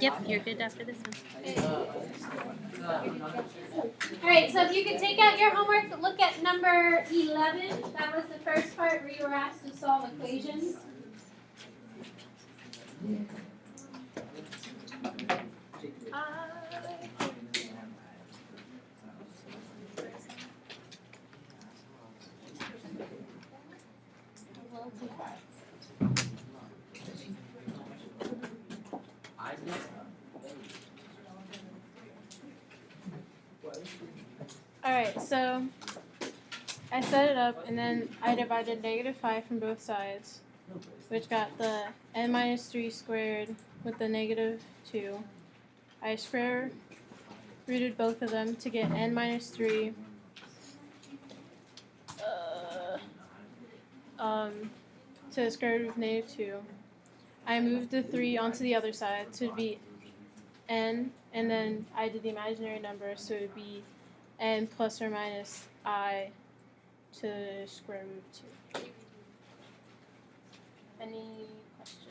Yep, you're good after this one. Alright, so if you could take out your homework, look at number 11. That was the first part where you were asked to solve equations. Alright, so I set it up and then I divided -5 from both sides, which got the n minus 3 squared with the -2. I square rooted both of them to get n minus 3 to the square root of -2. I moved the 3 onto the other side to be n, and then I did the imaginary number, so it would be n plus or minus I to the square root of 2. Any questions?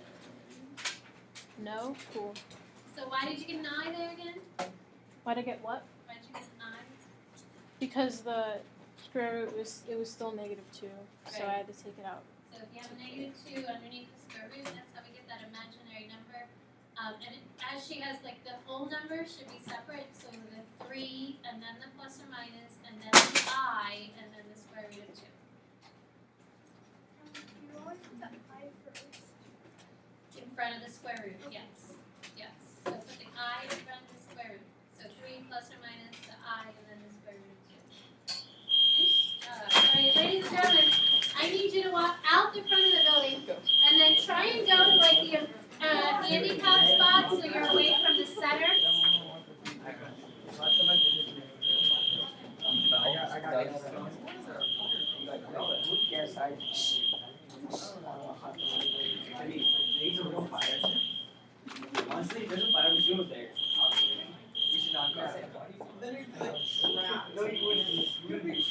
No? Cool. So why did you get an I there again? Why'd I get what? Why did you get an I? Because the square root was still -2, so I had to take it out. So if you have a -2 underneath the square root, that's how we get that imaginary number. As she has, like, the whole number should be separate, so the 3, and then the plus or minus, and then the I, and then the square root of 2. You always put the I first. In front of the square root, yes. Yes. So put the I in front of the square root. So 3 plus or minus the I, and then the square root of 2. Nice job. Alright, ladies and gentlemen, I need you to walk out the front of the building, and then try and go to, like, the handicap spot so you're away from the center. Honestly, if there's a fire, we should go there. You should not go. No, you wouldn't.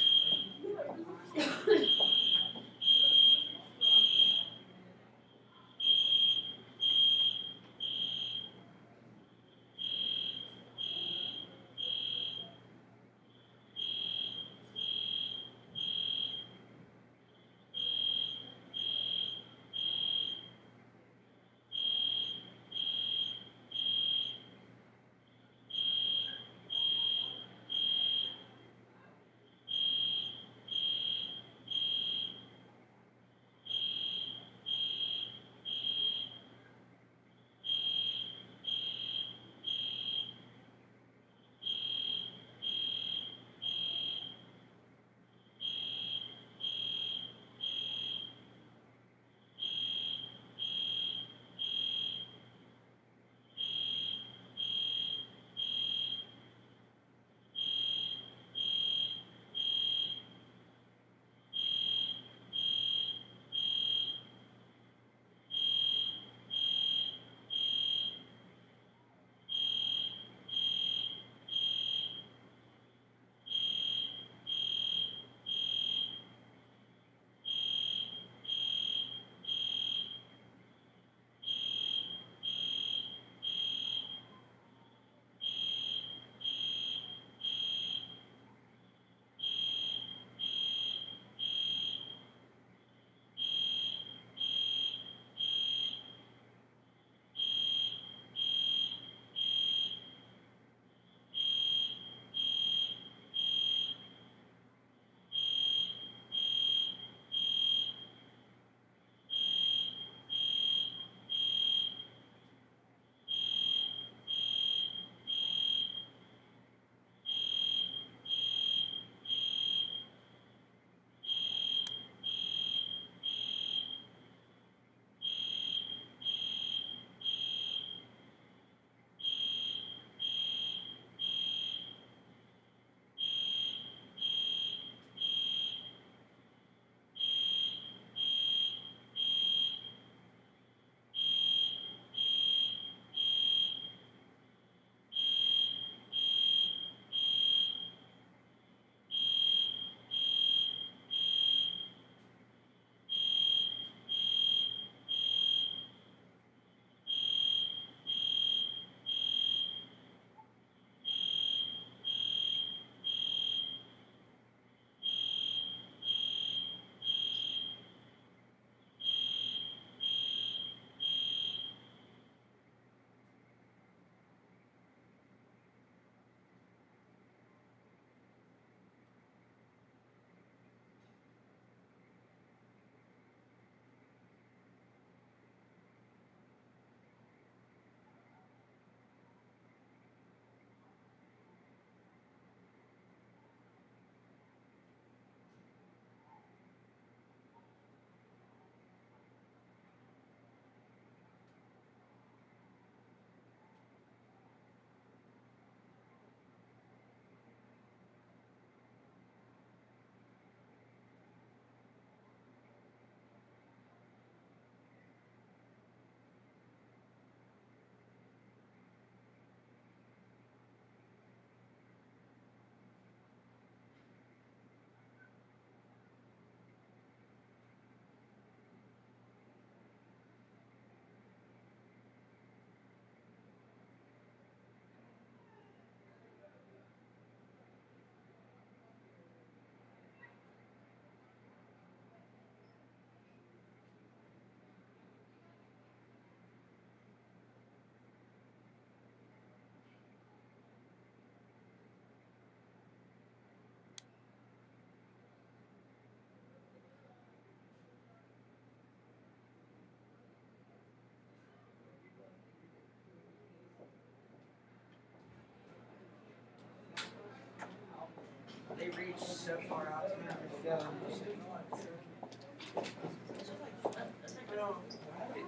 so far out to never feel.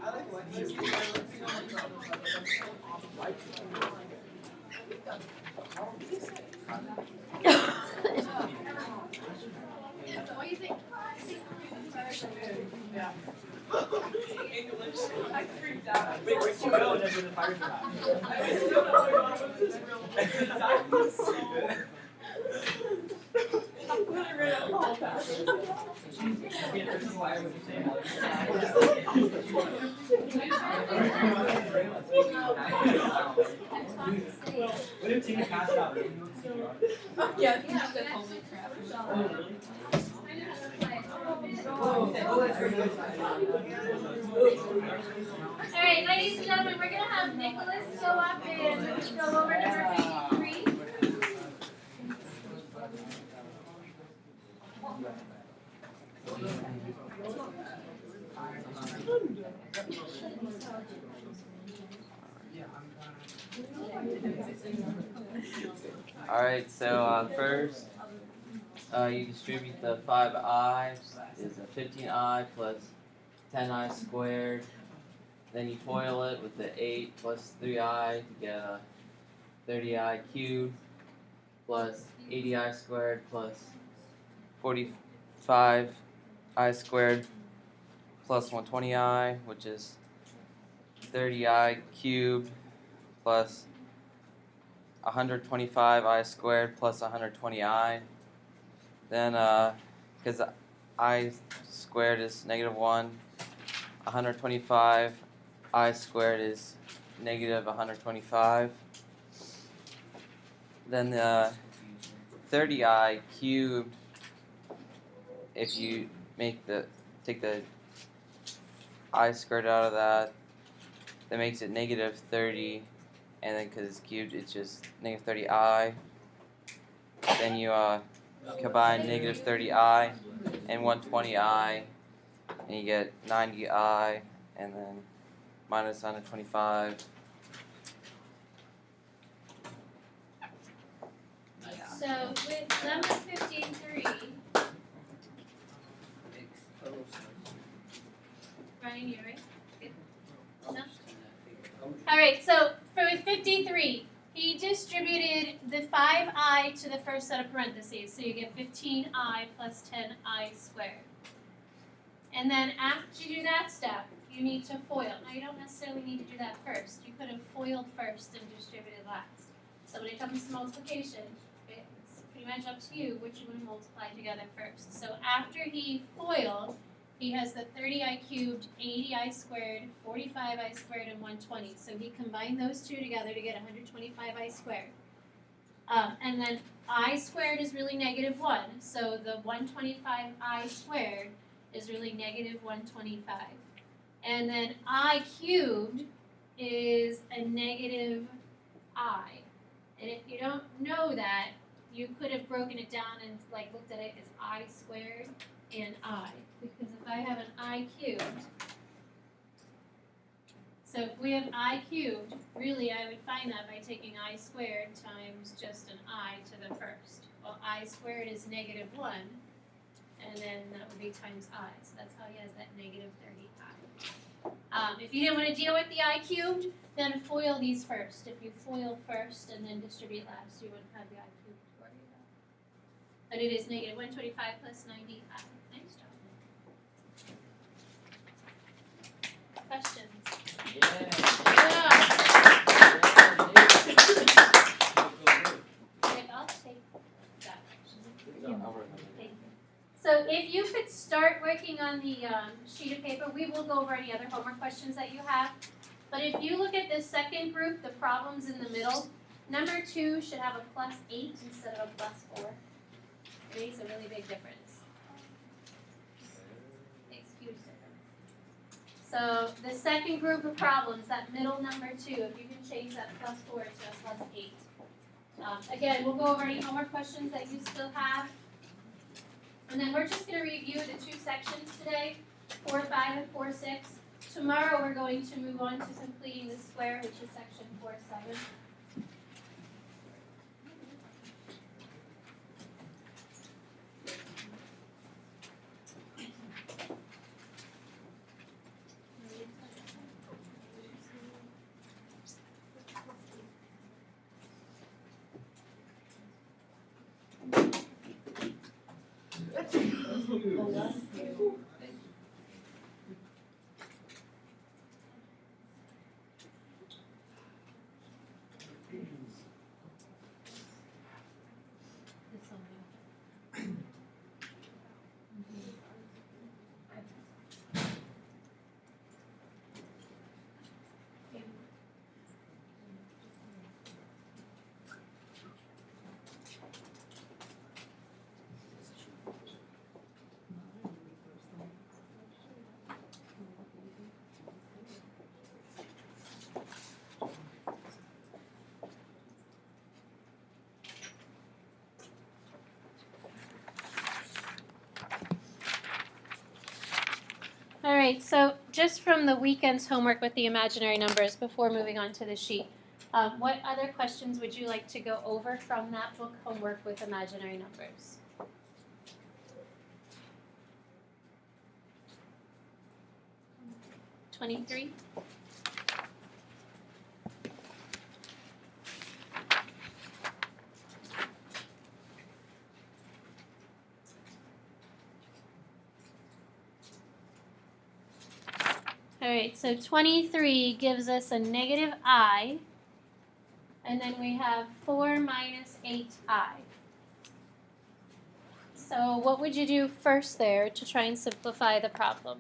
I like What do you think? Yeah. English. I freaked out. Wait, where'd you go? And then the fire truck. I still don't know what this real that was so. I'm gonna read it all fast. Okay, this is why I was saying. What if Tina passed out? Yeah, Yeah, said we holy crap. Oh, really? Alright, ladies and gentlemen, we're gonna have Nicholas go up and go over number 53. Alright, so first, you distribute the 5i is a 15i plus 10i squared. Then you FOIL it with the 8 plus 3i to get a 30i cubed plus 80i squared plus 45i squared plus 120i, which is 30i cubed plus 125i squared plus 120i. Then, because I squared is -1, 125i squared is -125. Then the 30i cubed, if you take the I squared out of that makes it -30, and then because it's cubed, it's just -30i. Then you combine -30i and 120i, and you get 90i, and then minus 125. So with number 53, Ryan, you right? Good. No? Alright, so for 53, he distributed the 5i to the first set of parentheses, so you get 15i plus 10i squared. And then after you do that step, you need to FOIL. Now you don't necessarily need to do that first. You could have FOILed first and distributed last. So when it comes to multiplication, it's pretty much up to you which you want to multiply together first. So after he FOILed, he has the 30i cubed, 80i squared, 45i squared, and 120. So he combined those two together to get 125i squared. And then I squared is really -1. So the 125i squared is really -125. And then I cubed is a -I. And if you don't know that, you could have broken it down and looked at it as I squared and I. Because if I have an I cubed, so if we have I cubed, really I would find that by taking I squared times just an I to the first. Well, I squared is -1, and then that would be times I. So that's how he has that -30i. If you didn't want to deal with the I cubed, then FOIL these first. If you FOIL first and then distribute last, you wouldn't have the I cubed to worry about. But it is -125 plus 90i. Nice job. Questions? Yeah. Okay, I'll take that. Thank you. So if you could start working on the sheet of paper, we will go over any other homework questions that you have. But if you look at this second group, the problems in the middle, number 2 should have a +8 instead of a +4. It makes a really big difference. Makes a huge difference. So the second group of problems, that middle number 2, if you can change that +4 to a +8. Again, we'll go over any homework questions that you still have. And then we're just going to review the 2 sections today, 4.5 and 4.6. Tomorrow we're going to move on to completing the square, which is section 4.7. All right, so just from the weekend's homework with the imaginary numbers before moving on to the sheet, what other questions would you like to go over from that book homework with imaginary numbers? $23? All right, so 23 gives us a negative I, and then we have 4 minus 8I. So what would you do first there to try and simplify the problem?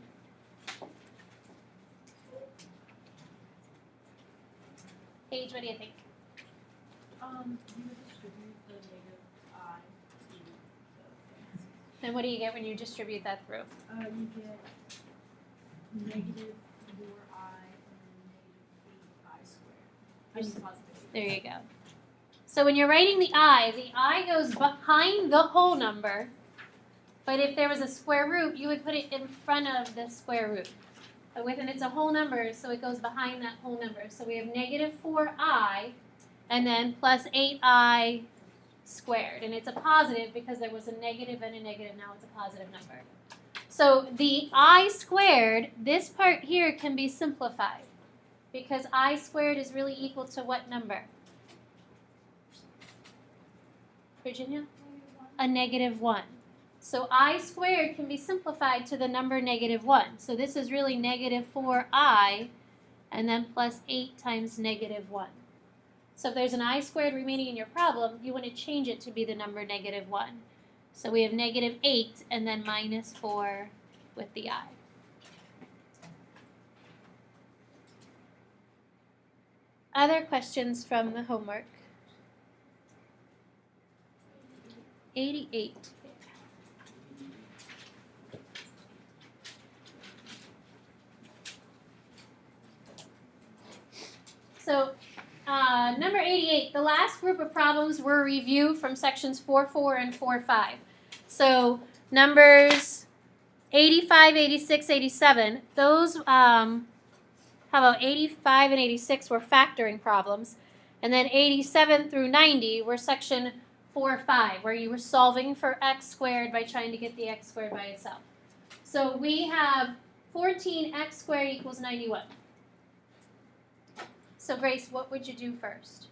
Paige, what do you think? You would distribute the negative I to the And what do you get when you distribute that through? You get negative 4I and then negative 8I squared. I mean positive. There you go. So when you're writing the I goes behind the whole number, but if there was a square root, you would put it in front of the square root. But within it's a whole number, so it goes behind that whole number. So we have negative 4I and then plus 8I squared. And it's a positive because there was a negative and a negative, now it's a positive number. So the I squared, this part here can be simplified because I squared is really equal to what number? Virginia? A negative 1. So I squared can be simplified to the number negative 1. So this is really negative 4I and then plus 8 times negative 1. So if there's an I squared remaining in your problem, you want to change it to be the number negative 1. So we have negative 8 and then minus 4 with the I. Other questions from the homework? 88. So number 88, the last group of problems were a review from sections 4.4 and 4.5. So numbers 85, 86, 87, those, how about 85 and 86 were factoring problems. And then 87 through 90 were section 4.5, where you were solving for x squared by trying to get the x squared by itself. So we have 14x squared equals 91. So Grace, what would you do first?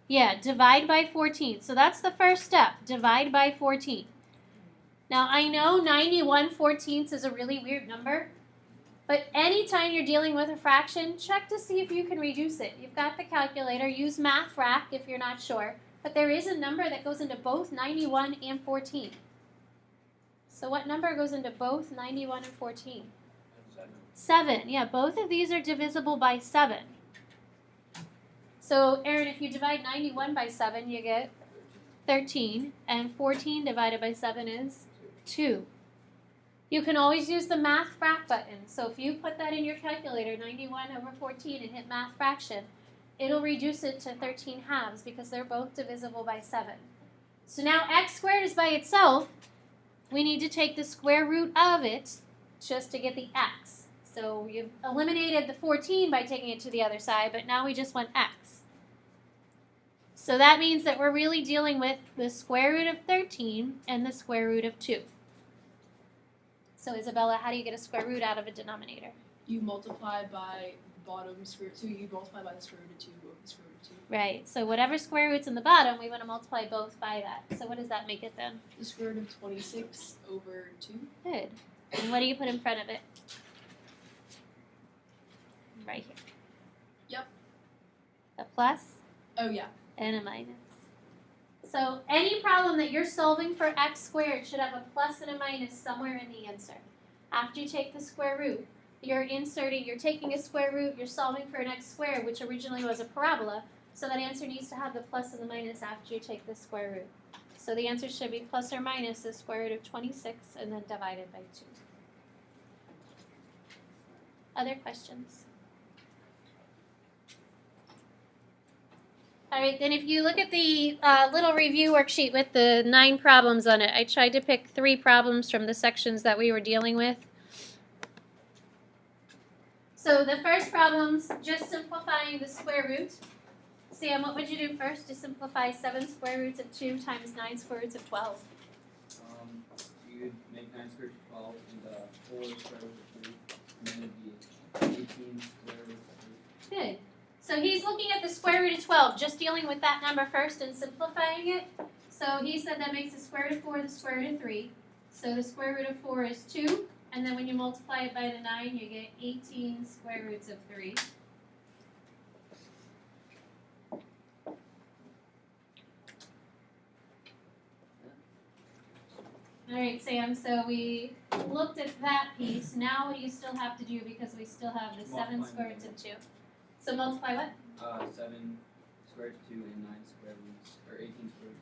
Yeah, divide by 14. So that's the first step, divide by 14. Now I know 91/14 is a really weird number, but anytime you're dealing with a fraction, check to see if you can reduce it. You've got the calculator, use MathRack if you're not sure, but there is a number that goes into both 91 and 14. So what number goes into both 91 and 14? 7. Yeah, both of these are divisible by 7. So, Aaron, if you divide 91 by 7, you get 13. And 14 divided by 7 is 2. You can always use the math frac button. So if you put that in your calculator, 91 over 14, and hit math fraction, it'll reduce it to 13 halves because they're both divisible by 7. So now x squared is by itself. We need to take the square root of it just to get the x. So you've eliminated the 14 by taking it to the other side, but now we just want x. So that means that we're really dealing with the square root of 13 and the square root of 2. So Isabella, how do you get a square root out of a denominator? You multiply by bottom square, so you multiply by the square root of 2 over the square root of 2. Right, so whatever square root's in the bottom, we want to multiply both by that. So what does that make it then? The square root of 26 over 2. Good. And what do you put in front of it? Right here. Yep. A plus Oh yeah. and a minus. So any problem that you're solving for x squared should have a plus and a minus somewhere in the answer. After you take the square root, you're taking a square root, you're solving for an x squared, which originally was a parabola, so that answer needs to have the plus and the minus after you take the square root. So the answer should be plus or minus the square root of 26 and then divided by 2. Other questions? Alright, then if you look at the little review worksheet with the 9 problems on it, I tried to pick 3 problems from the sections that we were dealing with. So the first problem's just simplifying the square root. Sam, what would you do first to simplify 7 square roots of 2 times 9 square roots of 12? You would make 9 squared root of 12 and 4 square root of 3, and then it'd be 18 square root of 3. Good. So he's looking at the square root of 12, just dealing with that number first and simplifying it. So he said that makes the square root of 4 the square root of 3. So the square root of 4 is 2. And then when you multiply it by the 9, you get 18 square roots of 3. Alright, Sam, so we looked at that piece. Now what do you still have to do because we still have the 7 Multiply square roots of 2? So multiply what? 7 square root of 2 and 9 square roots, or 18 square root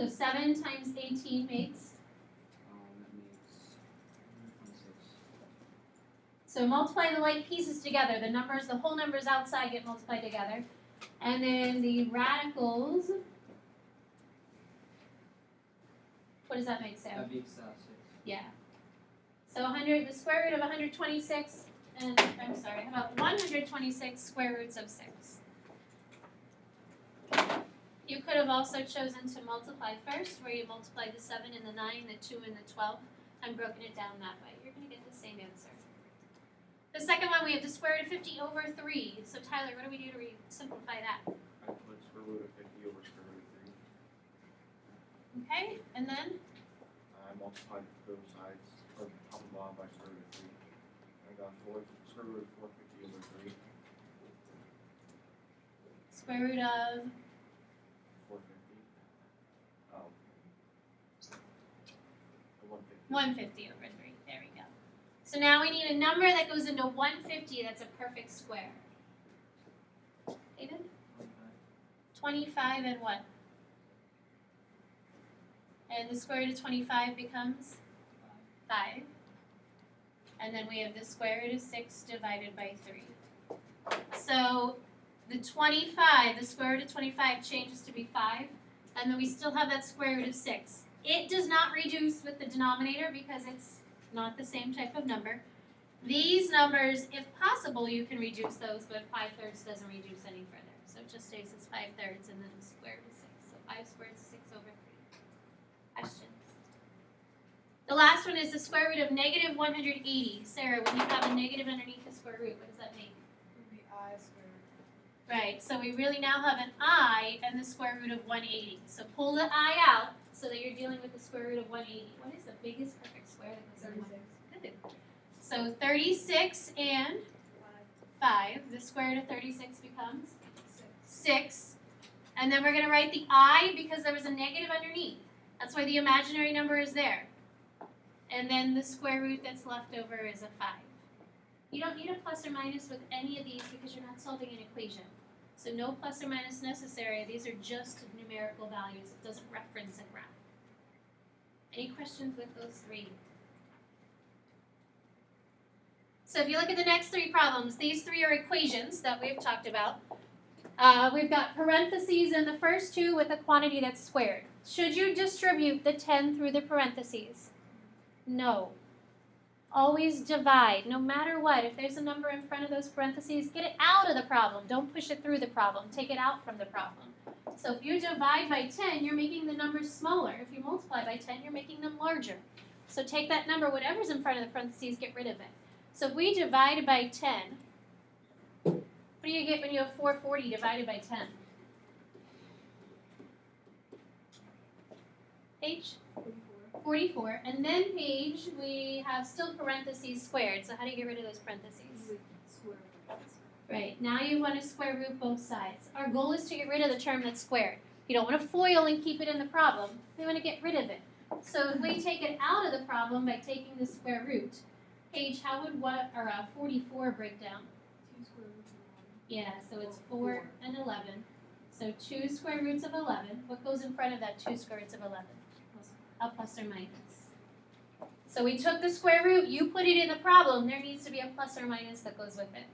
of 3. So 7 times 18 makes? That makes 26. So multiply the like pieces together. The numbers, the whole numbers outside get multiplied together. And then the radicals, what does that make, Sam? That makes 6. Yeah. So 100, the square root of 126, and I'm sorry, how about 126 square roots of 6? You could have also chosen to multiply first, where you multiply the 7 and the 9, the 2 and the 12, and broken it down that way. You're going to get the same answer. The second one, we have the square root of 50 over 3. So Tyler, what do we do to simplify that? I put square root of 50 over square root of 3. Okay, and then? I multiplied both sides, or top and bottom, by square root of 3. I got square root of 450 over 3. Square root of? 450. 150. 150 over 3. There we go. So now we need a number that goes into 150 that's a perfect square. David? 25 and what? And the square root of 25 becomes 5. And then we have the square root of 6 divided by 3. So the 25, the square root of 25 changes to be 5. And then we still have that square root of 6. It does not reduce with the denominator because it's not the same type of number. These numbers, if possible, you can reduce those, but 5/3 doesn't reduce any further. So it just stays as 5/3 and then the square root of 6. So 5 squared is 6 over 3. Questions? The last one is the square root of negative 180. Sarah, when you have a negative underneath the square root, what does that mean? It would be I squared. Right, so we really now have an I and the square root of 180. So pull the I out so that you're dealing with the square root of 180. What is the biggest perfect square that goes in 36. Good. So 36 and 5. The square root of 36 becomes 6. And then we're going to write the I because there was a negative underneath. That's why the imaginary number is there. And then the square root that's left over is a 5. You don't need a plus or minus with any of these because you're not solving an equation. So no plus or minus necessary. These are just numerical values. It doesn't reference a graph. Any questions with those 3? So if you look at the next 3 problems, these 3 are equations that we've talked about. We've got parentheses in the first 2 with a quantity that's squared. Should you distribute the 10 through the parentheses? No. Always divide, no matter what. If there's a number in front of those parentheses, get it out of the problem. Don't push it through the problem. Take it out from the problem. So if you divide by 10, you're making the numbers smaller. If you multiply by 10, you're making them larger. So take that number, whatever's in front of the parentheses, get rid of it. So if we divide by 10, What do you get when you have 440 divided by 10? Page? 44. And then page, we have still parentheses squared. So how do you get rid of those parentheses? Square root. Right, now you want to square root both sides. Our goal is to get rid of the term that's squared. You don't want to FOIL and keep it in the problem. We want to get rid of it. So if we take it out of the problem by taking the square root, Paige, how would 44 break down? 2 square roots of 1. Yeah, so it's 4 and 11. So 2 square roots of 11. What goes in front of that 2 square roots of 11? A plus or minus. So we took the square root, you put it in the problem, there needs to be a plus or minus that goes with it.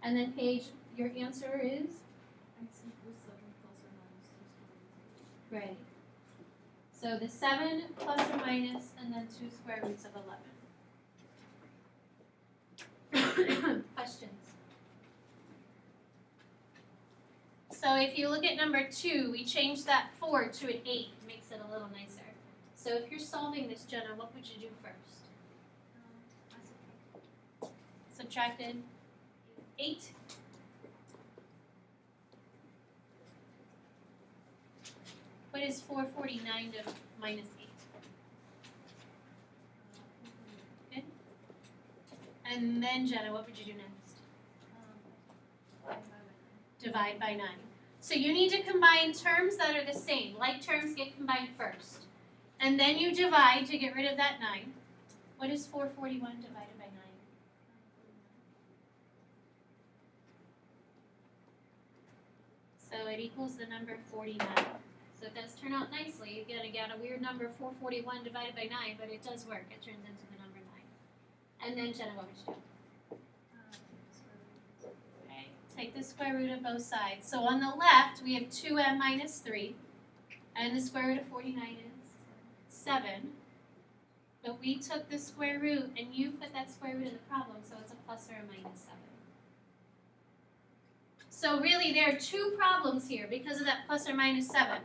And then Paige, your answer is? X equals 7 plus or minus 2 square roots of 1. Right. So the 7 plus or minus and then 2 square roots of 11. Questions? So if you look at number 2, we changed that 4 to an 8, makes it a little nicer. So if you're solving this, Jenna, what would you do first? Subtracted 8. What is 449 to minus 8? Good. And then, Jenna, what would you do next? Divide by 9. So you need to combine terms that are the same. Like terms get combined first. And then you divide to get rid of that 9. What is 441 divided by 9? So it equals the number 49. So it does turn out nicely. You're going to get a weird number, 441 divided by 9, but it does work. It turns into the number 9. And then, Jenna, what would you do? Okay, take the square root of both sides. So on the left, we have 2m minus 3. And the square root of 49 is 7. But we took the square root, and you put that square root in the problem, so it's a plus or a minus 7. So really, there are 2 problems here because of that plus or minus 7.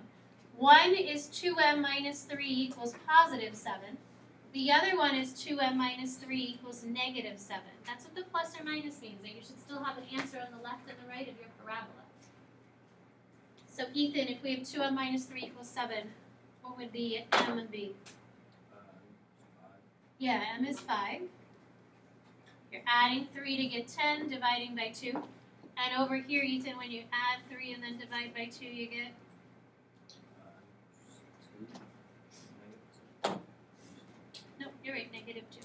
One is 2m minus 3 equals positive 7. The other one is 2m minus 3 equals negative 7. That's what the plus or minus means, that you should still have an answer on the left and the right of your parabola. So Ethan, if we have 2m minus 3 equals 7, what would the m be? Yeah, m is 5. You're adding 3 to get 10, dividing by 2. And over here, Ethan, when you add 3 and then divide by 2, you get? Nope, you're right, negative 2.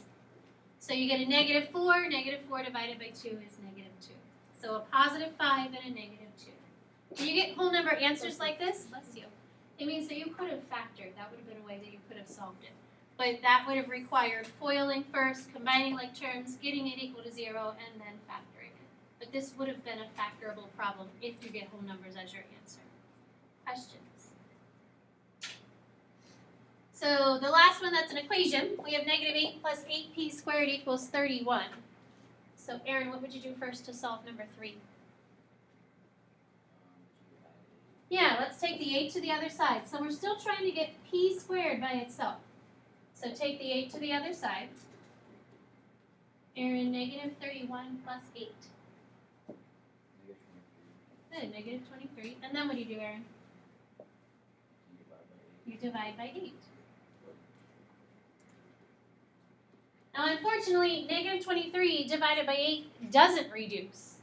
So you get a negative 4. Negative 4 divided by 2 is negative 2. So a positive 5 and a negative 2. Do you get whole number answers like this? Bless you. It means that you could have factored. That would have been a way that you could have solved it. But that would have required FOILing first, combining like terms, getting it equal to 0, and then factoring it. But this would have been a factorable problem if you get whole numbers as your answer. Questions? So the last one that's an equation, we have negative 8 plus 8p squared equals 31. So Aaron, what would you do first to solve number 3? Yeah, let's take the 8 to the other side. So we're still trying to get p squared by itself. So take the 8 to the other side. Aaron, negative 31 plus 8. Good, negative 23. And then what do you do, Aaron? You divide by 8. Now, unfortunately, negative 23 divided by 8 doesn't reduce.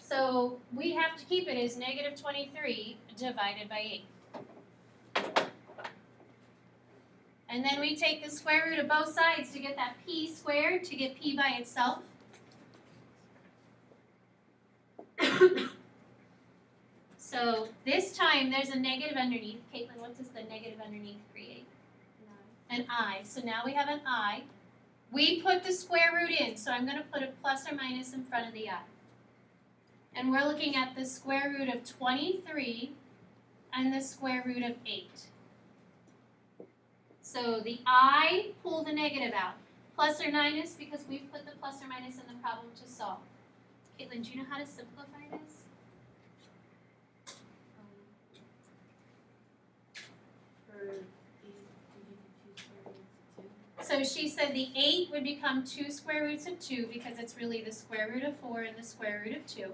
So we have to keep it as negative 23 divided by 8. And then we take the square root of both sides to get that p squared, to get p by itself. So this time there's a negative underneath. Caitlin, what does the negative underneath create? An I. So now we have an I. We put the square root in, so I'm going to put a plus or minus in front of the I. And we're looking at the square root of 23 and the square root of 8. So the I, pull the negative out. Plus or minus, because we've put the plus or minus in the problem to solve. Caitlin, do you know how to simplify this? For 8, we do 2 square roots of 2. So she said the 8 would become 2 square roots of 2 because it's really the square root of 4 and the square root of 2.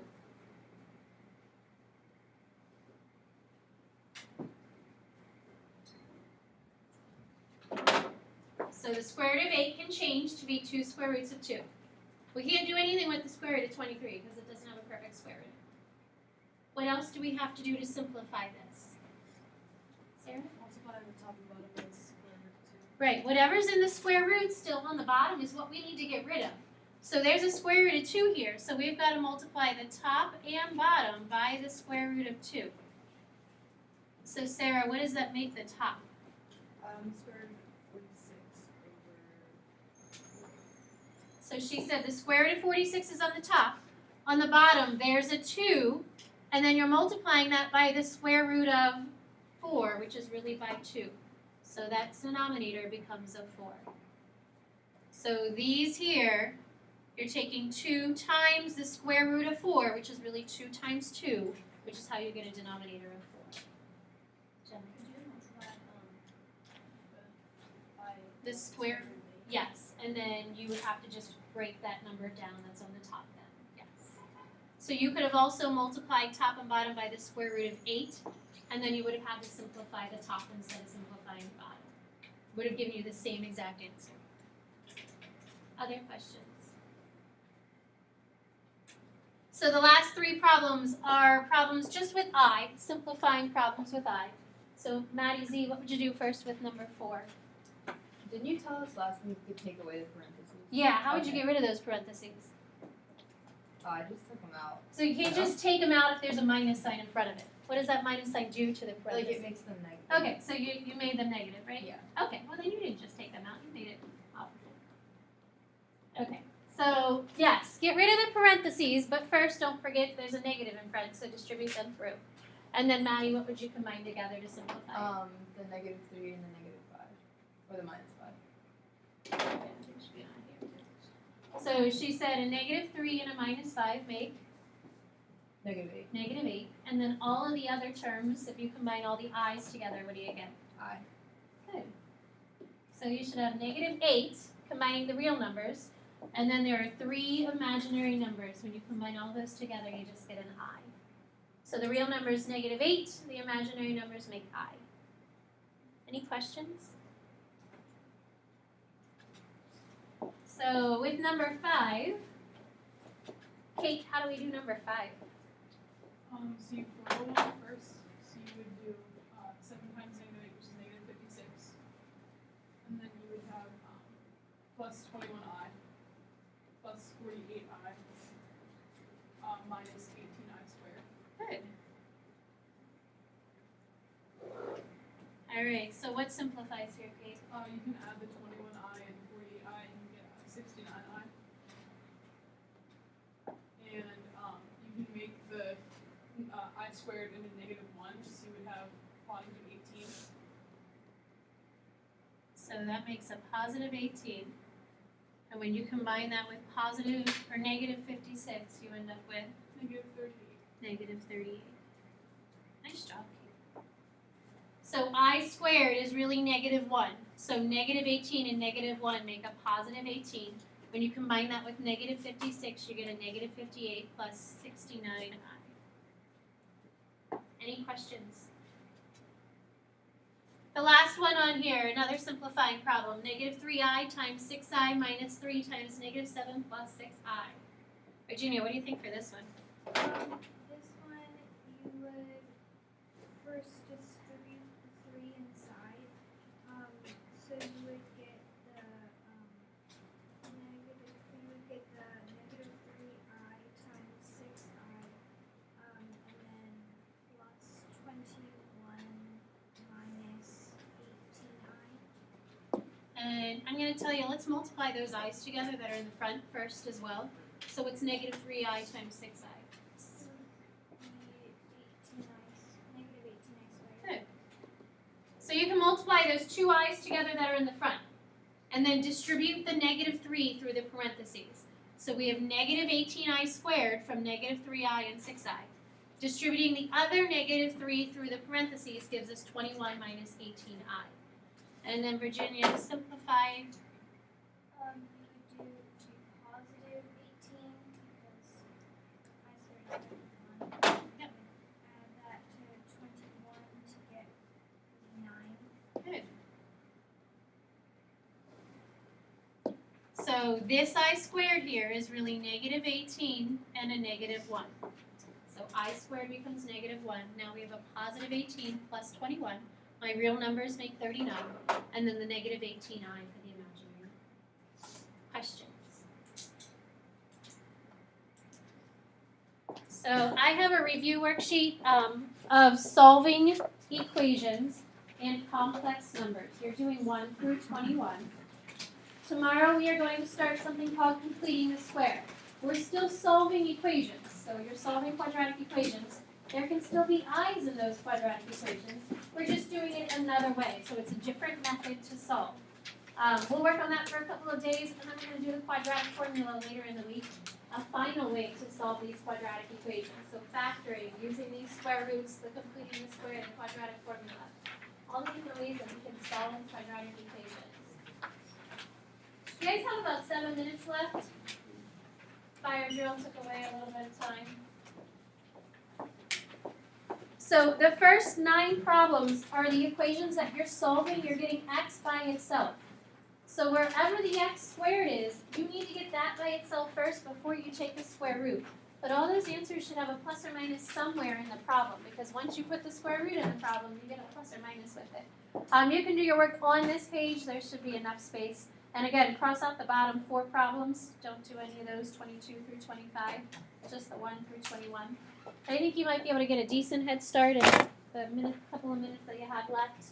So the square root of 8 can change to be 2 square roots of 2. We can't do anything with the square root of 23 because it doesn't have a perfect square root. What else do we have to do to simplify this? Sarah? Multiply the top and bottom by the square root of Right, whatever's in the square root still on the bottom is what we need to get rid of. So there's a square root of 2 here, so we've got to multiply the top and bottom by the square root of 2. So Sarah, what does that make the top? 2. Square root of 46 over. So she said the square root of 46 is on the top. On the bottom, there's a 2, and then you're multiplying that by the square root of 4, which is really by 2. So that denominator becomes a 4. So these here, you're taking 2 times the square root of 4, which is really 2 times 2, which is how you get a denominator of 4. Jenna? Could you multiply by The square, yes, and then you would have to just break that number down that's on the top then, yes. So you could have also multiplied top and bottom by the square root of 8, and then you would have had to simplify the top instead of simplifying the bottom. Would have given you the same exact answer. Other questions? So the last 3 problems are problems just with I, simplifying problems with I. So Maddie Z, what would you do first with number 4? Didn't you tell us last week you could take away the parentheses? Yeah, how would you Okay. get rid of those parentheses? Oh, I just took them out. So you can't just take them out if there's a minus sign in front of it. What does that minus sign do to the Like parentheses? it makes them negative. Okay, so you made them negative, right? Yeah. Okay, well then you didn't just take them out, you made it opposite. Okay, so yes, get rid of the parentheses, but first don't forget there's a negative in front, so distribute them through. And then Maddie, what would you combine together to simplify? The -3 and the -5. Or the -5. Okay, it should be on here. So she said a -3 and a -5 make -8. -8, and then all of the other terms, if you combine all the i's together, what do you get? I. Good. So you should have -8, combining the real numbers, and then there are 3 imaginary numbers. When you combine all those together, you just get an I. So the real number is -8, the imaginary numbers make I. Any questions? So with number 5, Kate, how do we do number 5? So you roll one first, so you would do 7 times -8, which is -56. And then you would have plus 21i, plus 48i, minus 18i squared. Good. Alright, so what simplifies here, Kate? You can add the 21i and 48i and you get 69i. And you can make the I squared into -1, so you would have positive 18. So that makes a positive 18. And when you combine that with positive or negative 56, you end up with -38. -38. Nice job, Kate. So I squared is really -1. So -18 and -1 make a positive 18. When you combine that with -56, you get a -58 plus 69i. Any questions? The last one on here, another simplifying problem. -3i times 6i minus 3 times -7 plus 6i. Virginia, what do you think for this one? This one, you would first distribute the 3 inside. So you would get the -3i times 6i, and then plus 21 minus 18i. And I'm going to tell you, let's multiply those i's together that are in the front first as well. So it's -3i times 6i. -18i squared. Good. So you can multiply those 2 i's together that are in the front. And then distribute the -3 through the parentheses. So we have -18i squared from -3i and 6i. Distributing the other -3 through the parentheses gives us 21 minus 18i. And then Virginia, to simplify, You would do positive 18 because I squared is 1. Yep. Add that to 21 to get 9. good. So this I squared here is really negative 18 and a negative 1. So I squared becomes negative 1. Now we have a positive 18 plus 21. My real numbers make 39. And then the negative 18I for the imaginary. Questions? So I have a review worksheet of solving equations and complex numbers. You're doing 1 through 21. Tomorrow we are going to start something called completing the square. We're still solving equations, so you're solving quadratic equations. There can still be i's in those quadratic equations. We're just doing it another way, so it's a different method to solve. We'll work on that for a couple of days, and then we're going to do the quadratic formula later in the week. A final way to solve these quadratic equations. So factoring, using these square roots, the completing the square, the quadratic formula. All the different ways that we can solve quadratic equations. You guys have about 7 minutes left. Fire drill took away a little bit of time. So the first 9 problems are the equations that you're solving. You're getting x by itself. So wherever the x squared is, you need to get that by itself first before you take the square root. But all those answers should have a plus or minus somewhere in the problem, because once you put the square root in the problem, you get a plus or minus with it. You can do your work on this page. There should be enough space. And again, cross out the bottom 4 problems. Don't do any of those 22 through 25, just the 1 through 21. I think you might be able to get a decent head start in the couple of minutes that you have left.